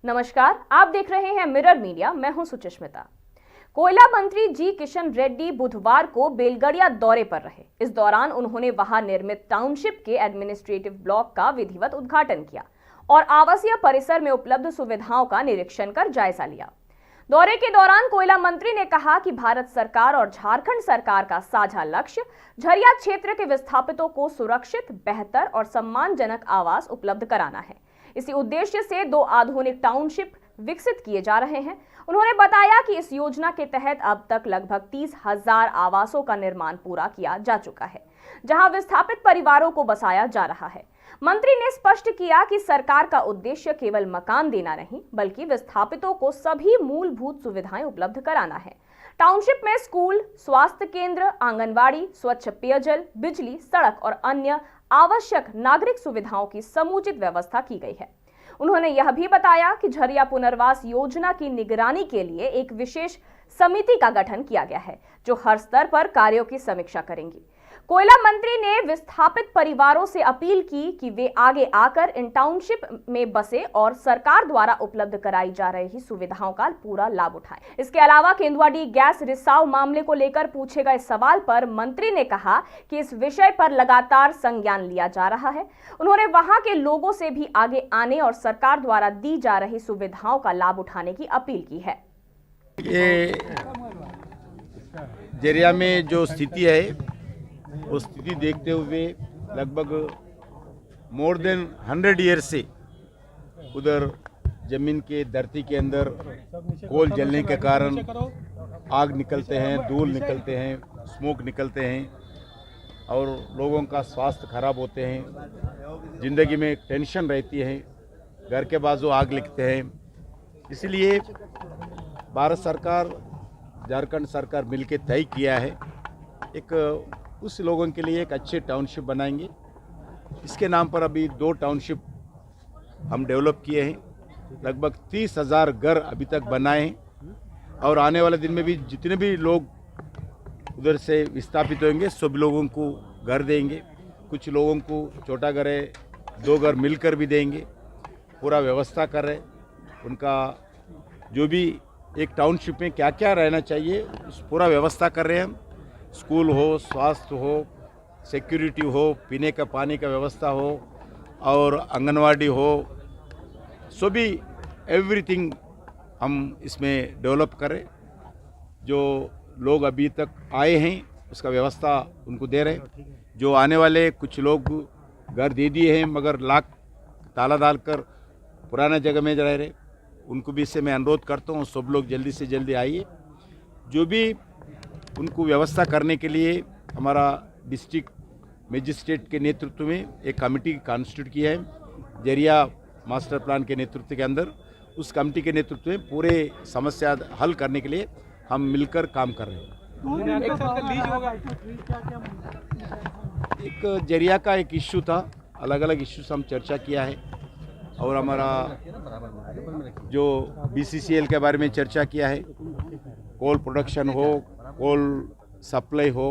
नमस्कार, आप देख रहे हैं मिरर मीडिया। मैं हूं सुचिस्मिता। कोयला मंत्री जी किशन रेड्डी बुधवार को बेलगड़िया दौरे पर रहे। इस दौरान उन्होंने वहां निर्मित टाउनशिप के एडमिनिस्ट्रेटिव ब्लॉक का विधिवत उद्घाटन किया और आवासीय परिसर में उपलब्ध सुविधाओं का निरीक्षण कर जायजा लिया। दौरे के दौरान कोयला मंत्री ने कहा कि भारत सरकार और झारखंड सरकार का साझा लक्ष्य झरिया क्षेत्र के विस्थापितों को सुरक्षित, बेहतर और सम्मानजनक आवास उपलब्ध कराना है। इसी उद्देश्य से 2 आधुनिक टाउनशिप विकसित किए जा रहे हैं। उन्होंने बताया कि इस योजना के तहत अब तक लगभग 30,000 आवासों का निर्माण पूरा किया जा चुका है, जहां विस्थापित परिवारों को बसाया जा रहा है। मंत्री ने स्पष्ट किया कि सरकार का उद्देश्य केवल मकान देना नहीं, बल्कि विस्थापितों को सभी मूलभूत सुविधाएं उपलब्ध कराना है। टाउनशिप में स्कूल, स्वास्थ्य केंद्र, आंगनवाड़ी, स्वच्छ पेयजल, बिजली, सड़क और अन्य आवश्यक नागरिक सुविधाओं की समुचित व्यवस्था की गई है। उन्होंने यह भी बताया कि झरिया पुनर्वास योजना की निगरानी के लिए एक विशेष समिति का गठन किया गया है, जो हर स्तर पर कार्यों की समीक्षा करेंगी। कोयला मंत्री ने विस्थापित परिवारों से अपील की कि वे आगे आकर इन टाउनशिप में बसे और सरकार द्वारा उपलब्ध कराई जा रही सुविधाओं का पूरा लाभ उठाएं। इसके अलावा केंदुआडीह गैस रिसाव मामले को लेकर पूछे गए सवाल पर मंत्री ने कहा कि इस विषय पर लगातार संज्ञान लिया जा रहा है। उन्होंने वहां के लोगों से भी आगे आने और सरकार द्वारा दी जा रही सुविधाओं का लाभ उठाने की अपील की है। ये झरिया में जो स्थिति है वो स्थिति देखते हुए लगभग मोर देन 100 ईयर से उधर जमीन के धरती के अंदर कोल जलने के कारण आग निकलते हैं, धूल निकलते हैं, स्मोक निकलते हैं और लोगों का स्वास्थ्य खराब होते हैं, ज़िंदगी में टेंशन रहती है, घर के बाजू आग लगते हैं। इसलिए भारत सरकार, झारखंड सरकार मिलकर तय किया है एक उस लोगों के लिए एक अच्छे टाउनशिप बनाएंगे। इसके नाम पर अभी 2 टाउनशिप हम डेवलप किए हैं। लगभग 30,000 घर अभी तक बनाए हैं और आने वाले दिन में भी जितने भी लोग उधर से विस्थापित होंगे सब लोगों को घर देंगे। कुछ लोगों को छोटा घर है, 2 घर मिलकर भी देंगे। पूरा व्यवस्था कर रहे, उनका जो भी एक टाउनशिप में क्या क्या रहना चाहिए उस पूरा व्यवस्था कर रहे हैं हम। स्कूल हो, स्वास्थ्य हो, सिक्योरिटी हो, पीने का पानी का व्यवस्था हो और आंगनवाड़ी हो, सभी एवरीथिंग हम इसमें डेवलप करें। जो लोग अभी तक आए हैं उसका व्यवस्था उनको दे रहे हैं। जो आने वाले कुछ लोग घर दे दिए हैं मगर लाख ताला डालकर पुराना जगह में रह रहे, उनको भी इससे मैं अनुरोध करता हूँ सब लोग जल्दी से जल्दी आइए। जो भी उनको व्यवस्था करने के लिए हमारा डिस्ट्रिक्ट मजिस्ट्रेट के नेतृत्व में एक कमेटी कॉन्स्टिट्यूट की है झरिया मास्टर प्लान के नेतृत्व के अंदर। उस कमेटी के नेतृत्व में पूरे समस्या हल करने के लिए हम मिलकर काम कर रहे हैं। एक झरिया का एक इश्यू था, अलग अलग इश्यूज हम चर्चा किया है और हमारा जो BCCL के बारे में चर्चा किया है, कोल प्रोडक्शन हो, कोल सप्लाई हो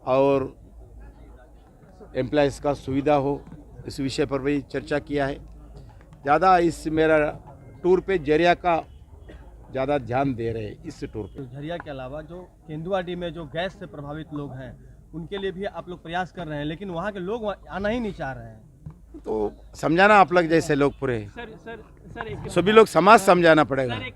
और एम्प्लॉयज़ का सुविधा हो, इस विषय पर भी चर्चा किया है। ज़्यादा इस मेरा टूर पे झरिया का ज़्यादा ध्यान दे रहे हैं। इस टूर पे झरिया के अलावा जो केंदुआडीह में जो गैस से प्रभावित लोग हैं उनके लिए भी आप लोग प्रयास कर रहे हैं, लेकिन वहाँ के लोग आना ही नहीं चाह रहे हैं। तो समझाना आप लोग जैसे लोग पूरे सभी लोग समाज समझाना पड़ेगा।